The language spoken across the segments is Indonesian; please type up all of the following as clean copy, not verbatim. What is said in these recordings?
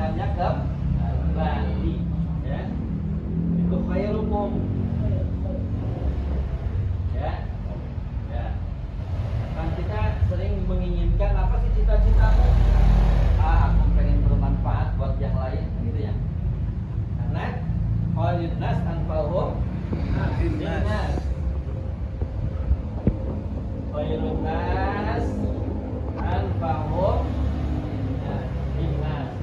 semuanya kembali, ya. Itu khairukum, ya. Ya. Kan kita sering menginginkan apa sih cita-citamu? Aku pengen bermanfaat buat yang lain, gitu ya. Karena khairun nas anfa'uhum linnas. Khairun nas anfa'uhum linnas.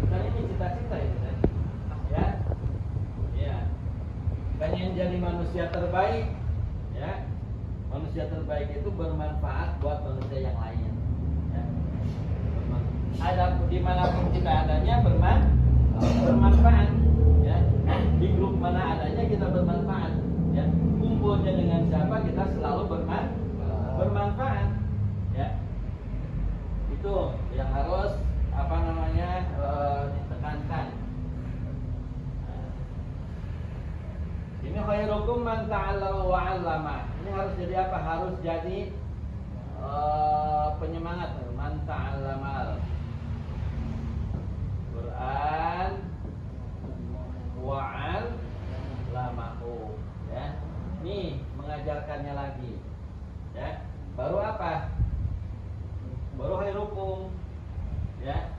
Nah, ini cita-cita itu kan? Ya. Ya. Pengen jadi manusia terbaik, ya. Manusia terbaik itu bermanfaat buat manusia yang lain. Ya. Ada dimanapun kita adanya bermanfaat, ya. Di grup mana adanya kita bermanfaat, ya. Kumpulnya dengan siapa kita selalu bermanfaat, ya. Itu yang harus ditekankan. Ini khairukum man ta'allama wa 'allama. Ini harus jadi apa? Harus jadi penyemangat. Man ta'allama Quran wa 'allamahu, ya. Nih mengajarkannya lagi, ya. Baru apa? Baru khairukum, ya.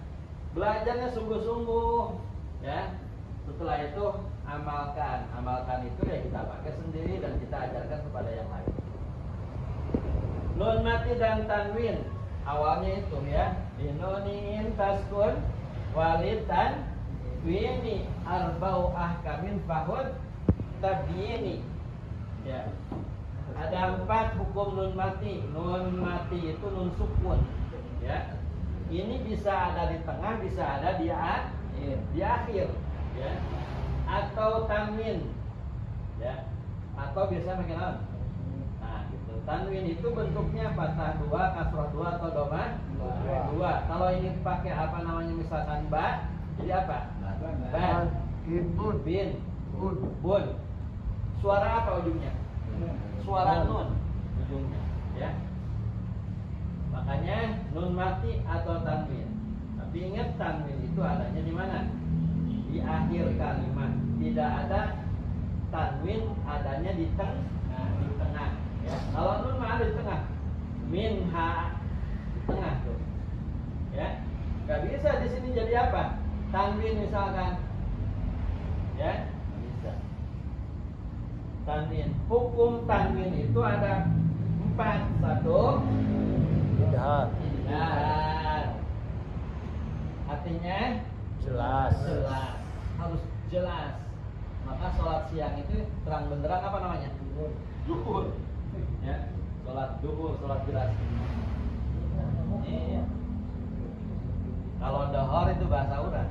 Belajarnya sungguh-sungguh, ya. Setelah itu amalkan itu ya kita pakai sendiri dan kita ajarkan kepada yang lain. Nun mati dan tanwin awalnya itu, ya. Binunin taskun walid tanwini arba'u ahkamin fahud tabyini, ya. Ada 4 hukum nun mati. Nun mati itu nun sukun, ya. Ini bisa ada di tengah, bisa ada di akhir, ya. Atau tanwin, ya. Atau biasa pakai nun. Nah, gitu. Tanwin itu bentuknya fathah 2, kasrah 2 atau dhamma 2. Kalau ini pakai misalkan ba, jadi apa? Ba, bin, bun. Suara apa ujungnya? Suara nun ujungnya, ya. Makanya nun mati atau tanwin. Tapi ingat, tanwin itu adanya di mana? Di akhir kalimat. Tidak ada tanwin adanya di tengah, ya. Kalau nun mah ada di tengah. Minha di tengah tuh, ya. Gak bisa di sini jadi apa? Tanwin misalkan, ya. Bisa. Tanwin. Hukum tanwin itu ada 4. 1, Idhar. Artinya Jelas. harus jelas. Maka sholat siang itu terang benderang apa namanya? Duhur, ya. Sholat duhur, sholat jelas. Iya. Kalau dohor itu bahasa udah.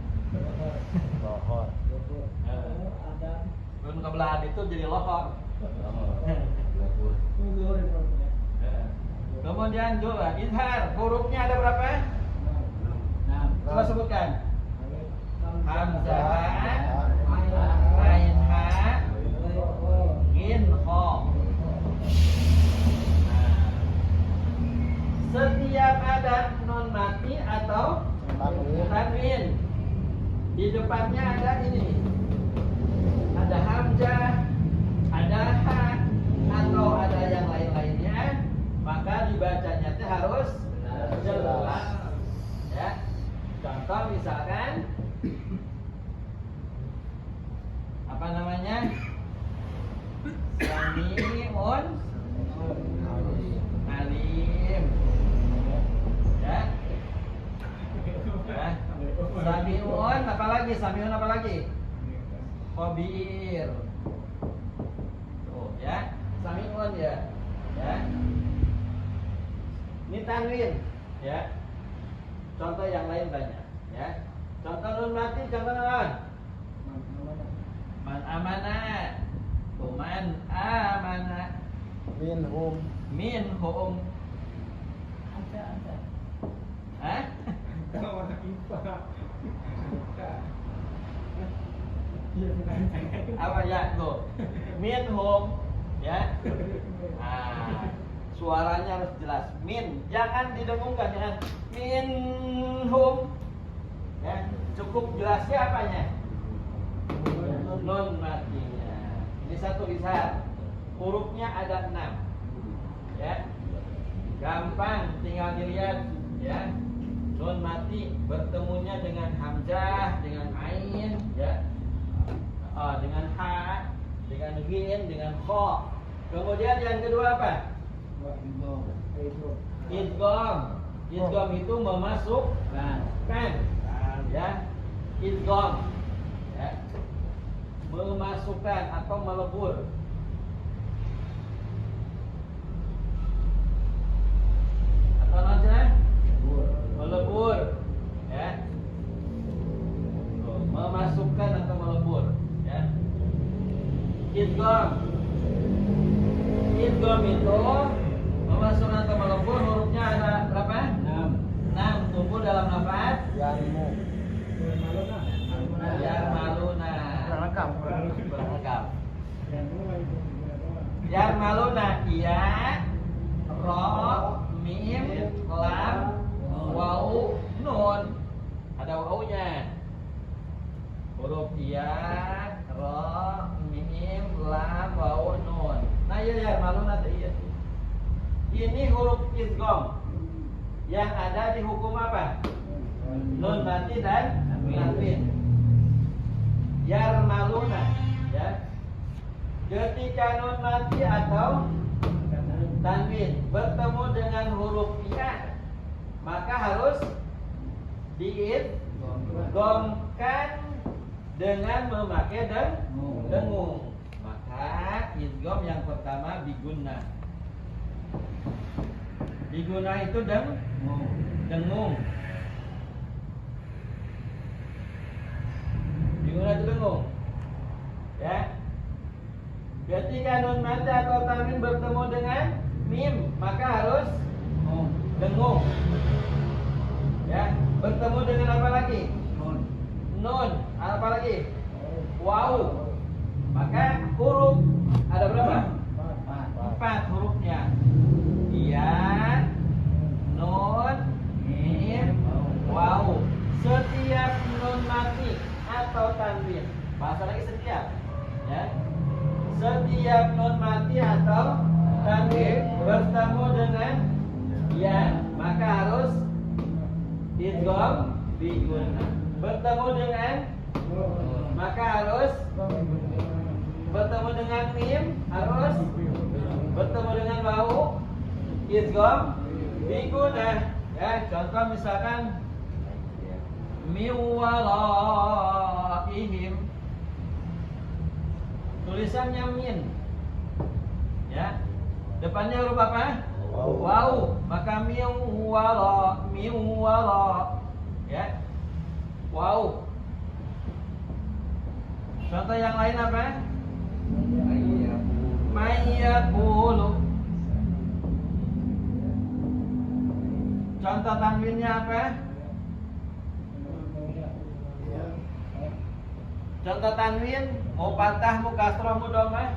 Lohor. Belum kebelahan itu jadi lohor. Kemudian juga izhar, hurufnya ada berapa? Coba sebutkan. Hamzah, ain ha, ghin kha. Setiap ada nun mati atau tanwin, di depannya ada ini. Ada hamzah, ada ha, atau ada yang lain-lainnya, maka dibacanya itu harus jelas, ya. Contoh misalkan apa namanya? Sami'un alim, ya. Sami'un apa lagi? Khabir. Tuh, ya. Sami'un, ya. Ya. Ini tanwin, ya. Contoh yang lain banyak, ya. Contoh nun mati, contoh non. Man amana. Man amana. Minhum. Ada. Hah? Apa ya tuh? Minhum, ya. Suaranya harus jelas. Min, jangan didengungkan, jangan minhum. minhum. Ya, cukup jelasnya apanya? Nun matinya. Ini satu lisan. Hurufnya ada 6. Ya. Gampang, tinggal dilihat ya. Nun mati bertemunya dengan hamzah, dengan ain, ya. Dengan ha, dengan ghin, dengan kha. Kemudian yang kedua apa? Idgham. Idgham itu memasukkan, ya. Idgham, ya. Memasukkan atau melebur. Atau macam melebur, ya. Memasukkan atau melebur, ya. Idgham. Idgham itu memasukkan atau melebur, hurufnya ada berapa? 6 tumbuh dalam nafas Yarmaluna. Berlengkap. Yarmaluna ya, ro, mim, lam, waw, nun. Ada wawnya. Huruf ya, ro, mim, lam, waw, nun. Nah ya yarmaluna tadi. Ini huruf idgham yang ada di hukum apa? Nun mati dan tanwin. Yarmaluna, ya. Ketika nun mati atau tanwin bertemu dengan huruf ya, maka harus diidghamkan dengan memakai dengung. Maka idgham yang pertama bigunnah. Bigunnah itu dengung. Bigunnah itu dengung. Ya. Ketika nun mati atau tanwin bertemu dengan mim, maka harus dengung. Ya, bertemu dengan apa lagi? Nun. Apa lagi? Waw. Maka huruf ada berapa? 4 hurufnya. Ya, nun, mim, waw. Setiap nun mati atau tanwin, bahasa lagi setiap, ya. Setiap nun mati atau tanwin bertemu dengan ya, maka harus idgham bigunnah. Bertemu dengan maka harus bertemu dengan mim, harus bertemu dengan waw, idgham bigunnah. Ya, contoh misalkan min waraihim, tulisannya min, ya, depannya huruf apa? Waw. Maka min wara, ya, waw. Contoh yang lain apa? Mayyaqulu. Contoh tanwinnya apa? Contoh tanwin, mau patah, mau kasroh, mau dhammah.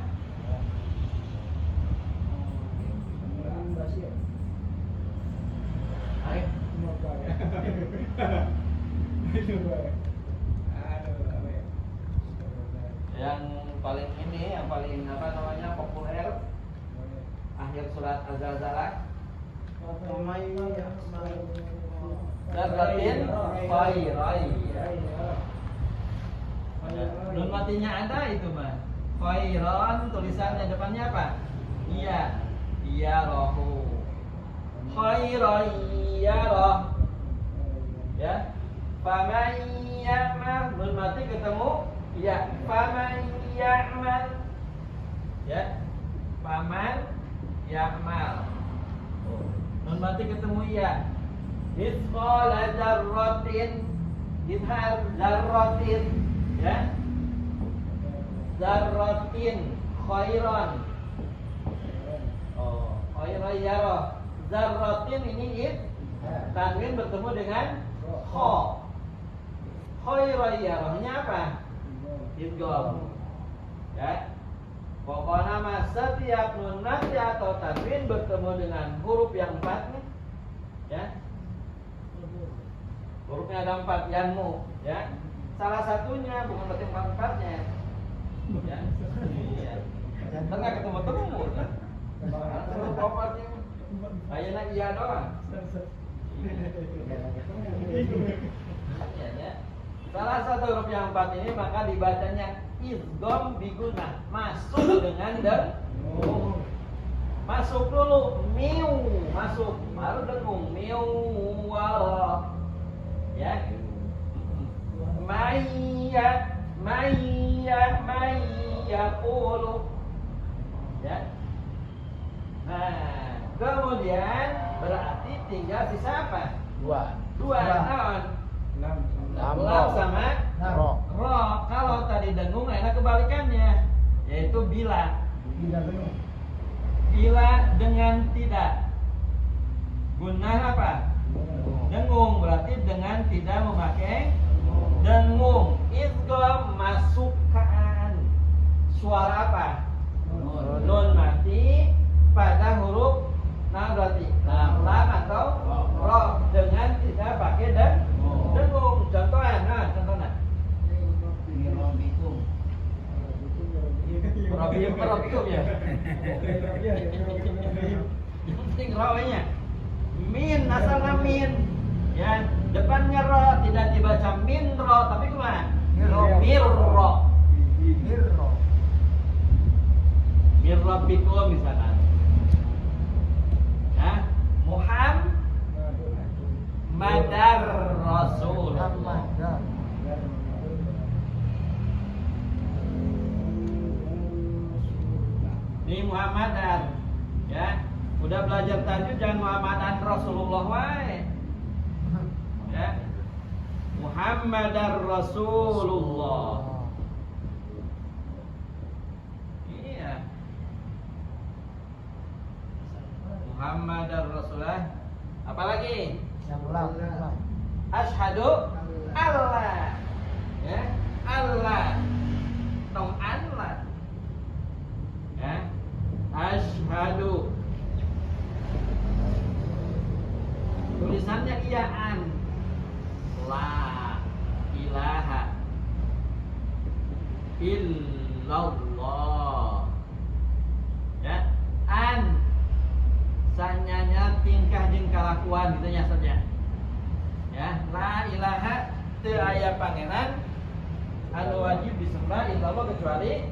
Yang paling ini, yang paling apa namanya populer, akhir surat Az-Zalzalah. Darratin khairai. Nun matinya ada itu mah. Khairan tulisannya depannya apa? Iya. Iya rohu. Khairan yarah. Ya. Faman ya'mal, nun mati ketemu ya. Faman ya'mal. Ya. Faman ya'mal. Nun mati ketemu ya. Mithqala dzarratin, idhar dzarratin, ya. Dzarratin khairan. Khairan yarah. Dzarratin ini id, tanwin bertemu dengan kha. Khairan yarahnya apa? Idgham. Ya. Pokoknya mah setiap nun mati atau tanwin bertemu dengan huruf yang 4 nih, ya, Hurufnya ada 4, yanmu, ya. Salah satunya bukan berarti 4-4-nya. Ya. Iya. Tengah ketemu temu. Huruf 4-nya. Ayeuna iya doang. Ya. Salah satu huruf yang 4 ini maka dibacanya idgham biguna, masuk dengan dengung. Masuk dulu, miu, masuk, baru dengung, miu wala. Ya. Maya qulu. Ya. Nah, kemudian berarti tinggal sisa apa? Dua naon? Lam sama Ro. ro. Kalau tadi dengung enak kebalikannya, yaitu bila. Bila dengan tidak. Guna apa? Dengung, berarti dengan tidak memakai dengung. Idgham masukkan. Suara apa? Nun mati pada huruf berarti lam atau ro dengan tidak pakai dengung. Contohnya, Robikum ya. Yang penting ro-nya. Min, asalnya min. Ya, depannya ro, tidak dibaca min ro, tapi gimana? Mirro. Mirrobikum misalnya. Ya, Muhammadar Rasulullah. Ini Muhammadan, ya. Udah belajar tajwid jangan Muhammadan Rasulullah wae. Ya. Muhammadar Rasulullah. Iya. Muhammadar Rasulullah. Apalagi? Asyhadu Allah. Ya. Allah. Tong Allah. Ya. Asyhadu. Tulisannya iyaan. La ilaha illallah. Ya. An. Sanyanya tingkah jeung kalakuan gitu nya saja. Ya, la ilaha teu aya pangeran anu wajib disembah illallah kecuali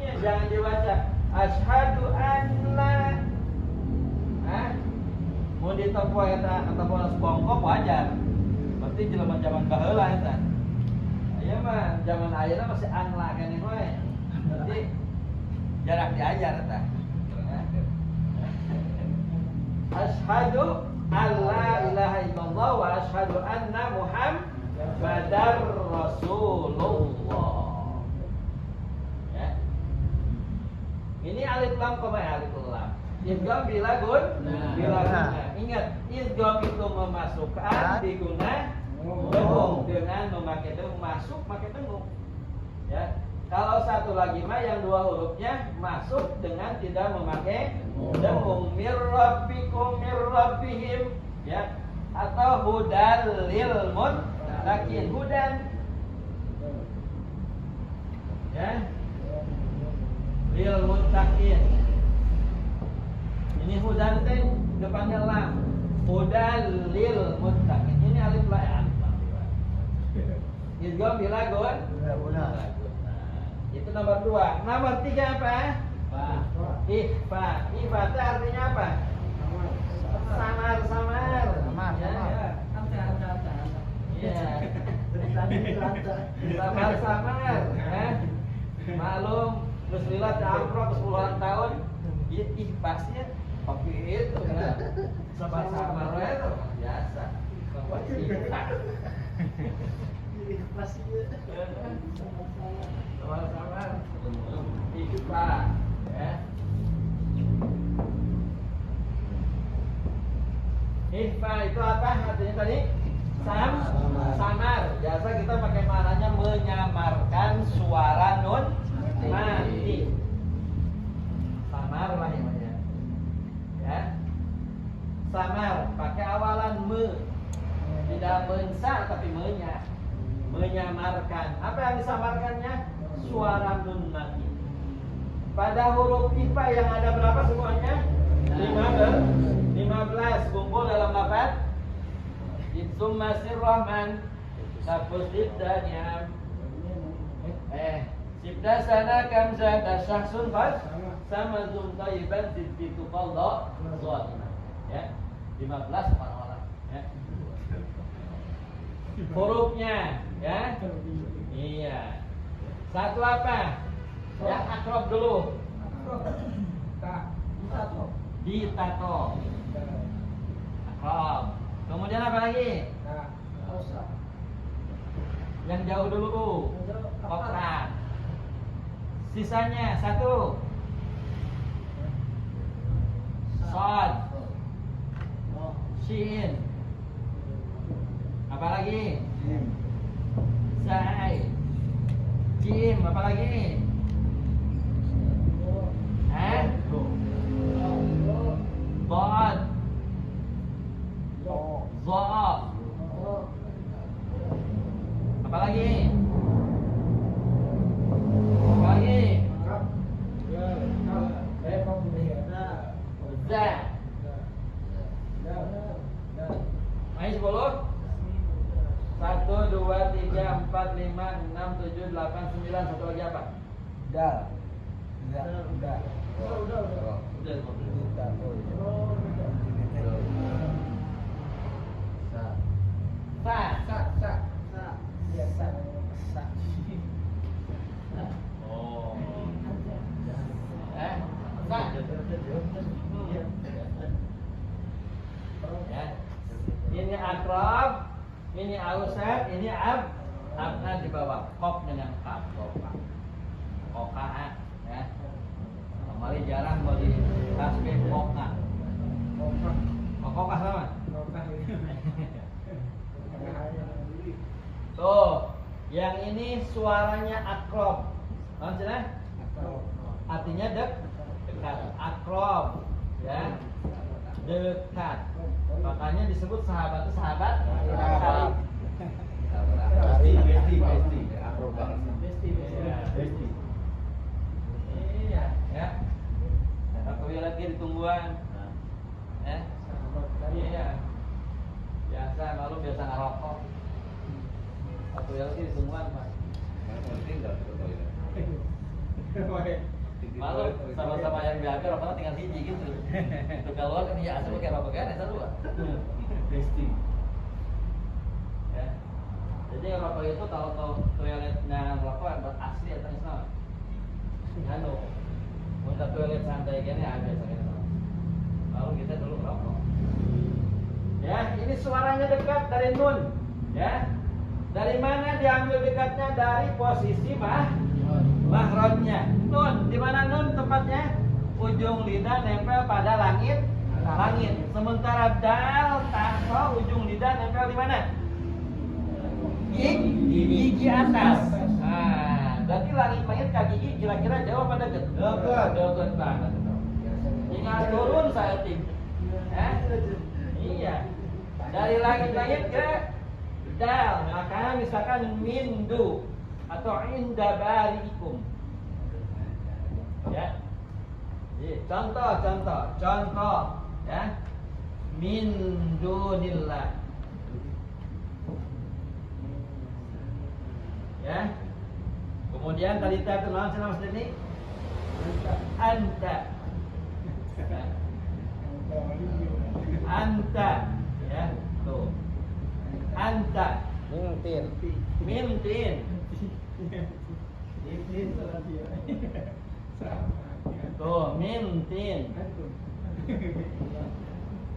iya, jangan dibaca asyhadu anna. Mau ditempo eta ataupun bongkok wajar. Berarti jelema zaman baheula eta. Ieu mah zaman ayeuna masih anla keneh we. Berarti jarak diajar eta. Asyhadu alla ilaha illallah wa asyhadu anna Muhammadar Rasulullah. Ya. Ini alif lam koma alif lam. Idgham bila gun, bila guna. Ingat, idgham itu memasukkan diguna dengung dengan memakai dengung, masuk pakai dengung. Ya. Kalau satu lagi mah yang dua hurufnya masuk dengan tidak memakai dengung. Mir rabbikum mir rabbihim, ya, atau hudal lil muttaqin. Hudan, ya, lil muttaqin. Ini hudan teh depannya lam. Hudal lil muttaqin. Ini alif lam ya. Idgham bila gun. Itu nomor 2. Nomor 3 apa? Ikhfa. Ikhfa itu artinya apa? Samar. Iya. Samar. Malum Muslilat amrok 10 tahun. Ikhfasnya oke itu kan. Samar itu biasa. Sama-sama ikhfa, ya. Ikhfa itu apa artinya tadi? Samar. Biasa kita pakai maknanya menyamarkan suara nun mati. Samar lah namanya. Ya. Samar pakai awalan me. Di Tidak mensa tapi menyamarkan. Apa yang disamarkannya? Suara nun mati. Pada huruf IPA yang ada berapa semuanya? 15 kumpul dalam lafaz Summa sirrahman. Tapos sibdanya sibda sana kam zada syahsun fas sama zum tayyiban situ qalda zalima. Ya. 15 orang-orang ya. Hurufnya ya. Iya. Satu apa? Yang akrab dulu. Ditato. Akrab. Kemudian apa lagi? Yang jauh dulu. Koprat. Sisanya satu. Sod. Shin. Apa lagi? Sai. Jim. Apa lagi? Bod. Zof. Apa lagi? Apa lagi? Za. Ayo 10. 1, 2, 3, 4, 5, 6, 7, 8, 9. Satu lagi apa? Dal. Udah. Oh. Ya. Ini akrab, ini ausat, ini abna di bawah. Kop dengan kaf. Koka ya. Kemarin jarang mau di tasbih koka. Koka sama? Tuh, yang ini suaranya akrab. Maksudnya? Artinya dekat. Akrab, ya. Dekat. Makanya disebut sahabat itu sahabat karib. Besti. Akrab banget. Besti. Iya, ya. Aku lihat lagi di tungguan. Iya. Biasa, malu biasa ngerokok. Aku lihat lagi di tungguan, Mas. Malu sama-sama yang BAB rokoknya tinggal hiji gitu. Tuh keluar kan iya asal pakai rokok kan ada dua. Besti. Ya. Jadi rokok itu kalau toiletnya rokok yang asli atau Islam. Anu, untuk toilet santai gini ada biasanya. Lalu kita dulu rokok. Ya, ini suaranya dekat dari nun. Ya. Dari mana diambil dekatnya? Dari posisi mahrajnya. Nun, di mana nun tempatnya? Ujung lidah nempel pada langit. Sementara dal taso ujung lidah nempel di mana? Gigi atas. Nah, berarti langit ke gigi kira-kira jauh apa dekat? Dekat banget. Tinggal turun saya tim. Iya. Dari langit ke dal, maka misalkan mindu atau inda barikum. Ya. Contoh ya. Min dunillah. Ya. Kemudian tadi kita kenal sama Mas ini anta ya tuh anta mintin tuh mintin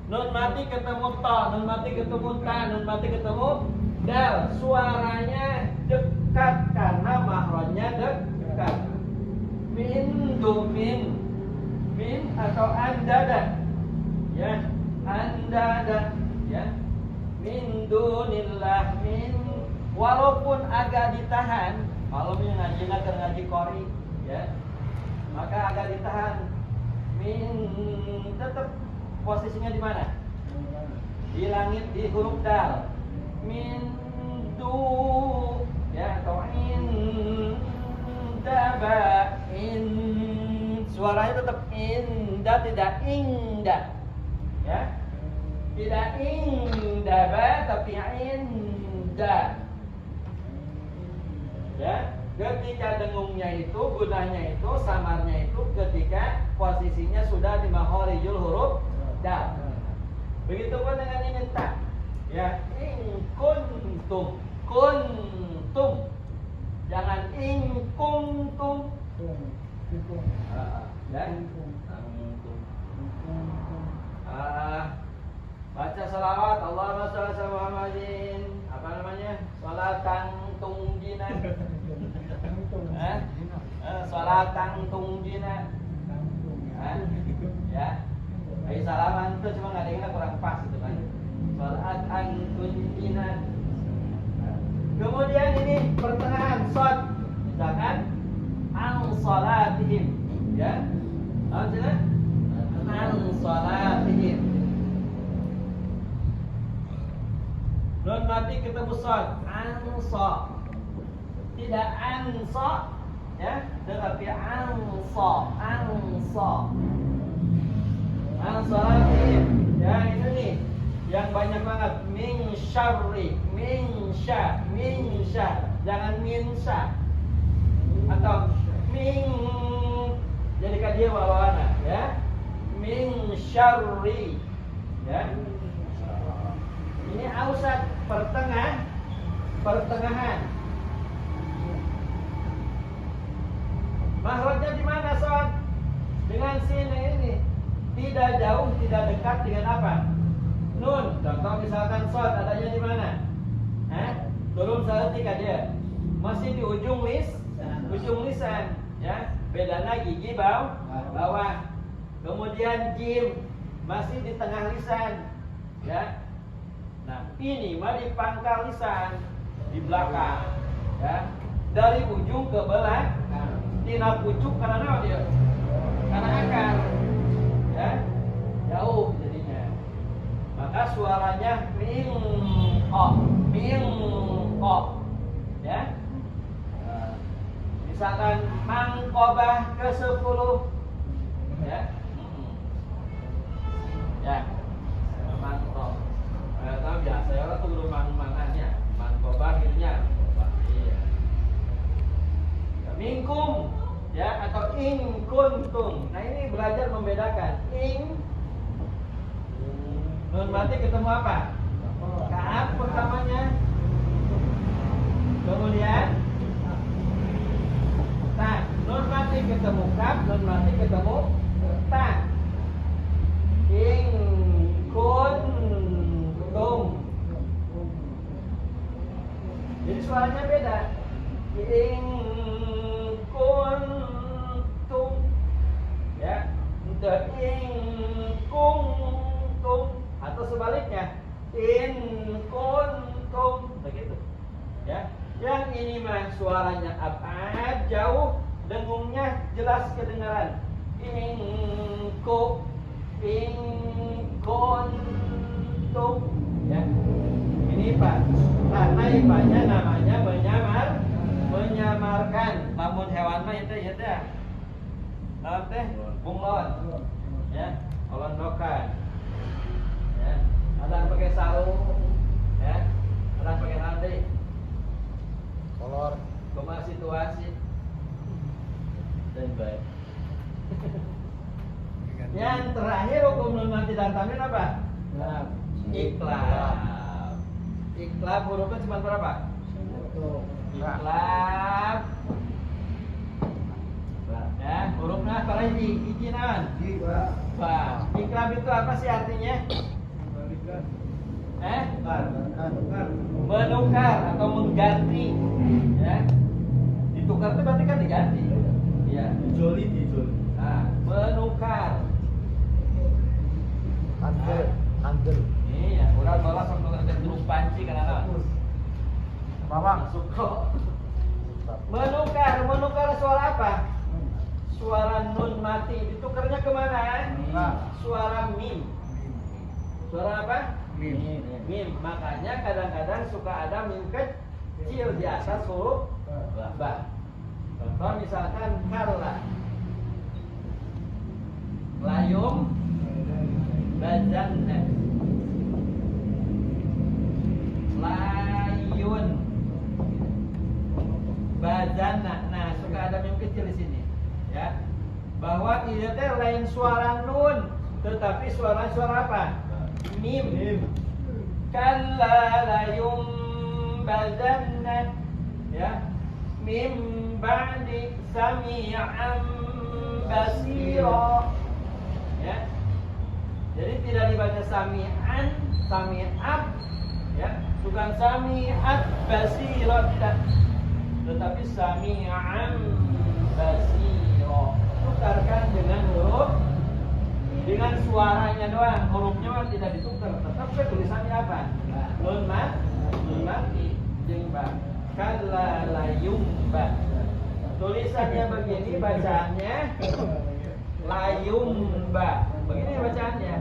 nun mati ketemu to, nun mati ketemu ta, nun mati ketemu dal, suaranya dekat karena mahrajnya dekat. Min atau andada ya, andada ya, min dunillah, min walaupun agak ditahan, kalau ngajinya ke ngaji qori ya, maka agak ditahan. Min tetap posisinya di mana? Di langit, di huruf dal. min du, ya, atau indaba, suaranya tetap inda, tidak ingda, ya, tidak indaba tapi inda, ya. Ketika dengungnya itu, gunanya itu, samarnya itu ketika posisinya sudah di makharijul huruf dal. Begitupun dengan ini ta, ya, in kuntum, kuntum, jangan in kuntum, ya, baca salawat Allahumma sholli ala Muhammadin, apa namanya, sholatan tungjina, sholatan tungjina, ya. Ayo salaman itu cuma nggak ada yang kurang pas itu kan. Sholatan tungjina. Kemudian ini pertengahan shod, misalkan an sholatihim, ya, maksudnya an sholatihim. Nun mati ketemu shod, anso, tidak anso, ya, tetapi anso, anso, ansolatihim. Ya, ini nih yang banyak banget, min syarri, min sya, jangan min sya, atau min, jadikan dia bawaana, ya, min syarri, ya. Ini ausat, pertengahan. Mahrajnya di mana, Son? Dengan sini ini. Tidak jauh, tidak dekat dengan apa? Nun. Contoh misalkan shod adanya di mana? Turun seketika dia. Masih di ujung lisan, ya. Bedanya gigi bawah. Kemudian jim masih di tengah lisan, ya. Nah, ini mah di pangkal lisan, di belakang, ya. Dari ujung ke belakang, tina pucuk karena dia, karena akar, ya, jauh jadinya. Maka suaranya mingko, ya. Misalkan mangkobah ke-10, ya, ya, mangko. Tahu biasa ya orang tuh belum mangannya, mangkobah gitunya, iya. Mingkum, ya, atau in kuntum. Nah ini belajar membedakan nun mati ketemu apa? Kaaf pertamanya, kemudian ta. Nun mati ketemu kaf, nun mati ketemu ta. In kuntum. Jadi suaranya beda. In kuntum, ya, untuk in kuntum, atau sebaliknya in kuntum, begitu, ya. Yang ini mah suaranya abad, jauh, dengungnya jelas kedengaran. In kuntum, ya. Ini Pak, karena ipanya namanya menyamarkan. Lamun hewan mah itu ya teh. Naon teh? Bunglon. Ya, olondokan. Ya, ada pakai sarung, ya. Ada pakai nanti. Kolor. Kumaha situasi. Dan baik. Yang terakhir hukum nun mati dan tamyin apa? Iklab. Iklab hurufnya cuma berapa? Iklab. Ya, hurufnya apa lagi? Ijinan. Ba. Iklab itu apa sih artinya? Menukar atau mengganti. Ya. Ditukar itu berarti kan diganti. Ya. Dijoli. Nah, menukar. Andel. Iya, urang bola sampai ngerti dulu panci kan ana. Masuk kok. Menukar suara apa? Suara nun mati ditukarnya kemana? Suara mim. Suara apa? Mim. Makanya kadang-kadang suka ada mim kecil di atas huruf ba. Contoh misalkan kalla, layum, bajanna, layun, bajanna. Nah, suka ada mim kecil di sini, ya. Bahwa ini teh lain suara nun, tetapi suara apa? Mim. Kalla layum badanna, ya. Mim ba'di sami'an basira, ya. Jadi tidak dibaca sami'at, ya. Bukan sami'at basira, tidak. Tetapi sami'an basira. Tukarkan dengan huruf, dengan suaranya doang, hurufnya mah tidak ditukar, tetap tulisannya apa? Nun mati jeung ba. Kalla layumba. Tulisannya begini, bacaannya layumba. Begini bacaannya.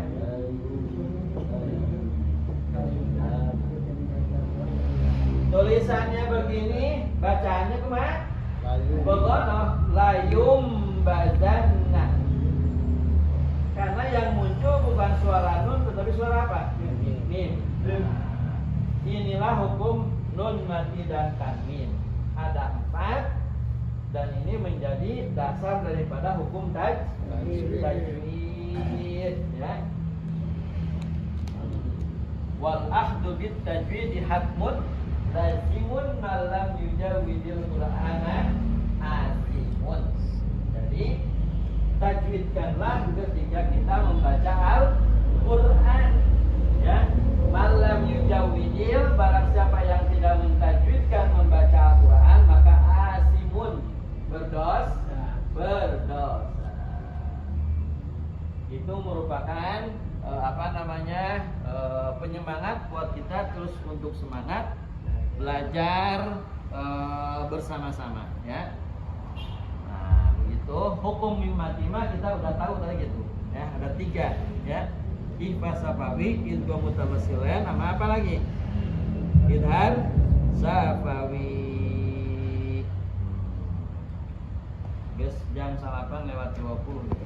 Tulisannya begini, bacaannya kumaha? Begono layumbazanna. Karena yang muncul bukan suara nun tetapi suara apa? Mim. Inilah hukum nun mati dan tanwin. Ada 4 dan ini menjadi dasar daripada hukum tajwid, ya. Wal ahdu bit tajwid hatmun lazimun malam yujawidil qur'ana asimun. Jadi tajwidkanlah ketika kita membaca Al-Qur'an, ya. Malam yujawidil, barang siapa yang tidak mentajwidkan membaca Al-Quran maka asimun, berdosa. Itu merupakan penyemangat buat kita terus untuk semangat belajar bersama-sama, ya. Nah, begitu hukum mim mati mah kita udah tahu tadi gitu, ya. Ada 3, ya. Ikhfa safawi, idgham mutawassilan, nama apa lagi? Idhar safawi. Guys, jam 8:20.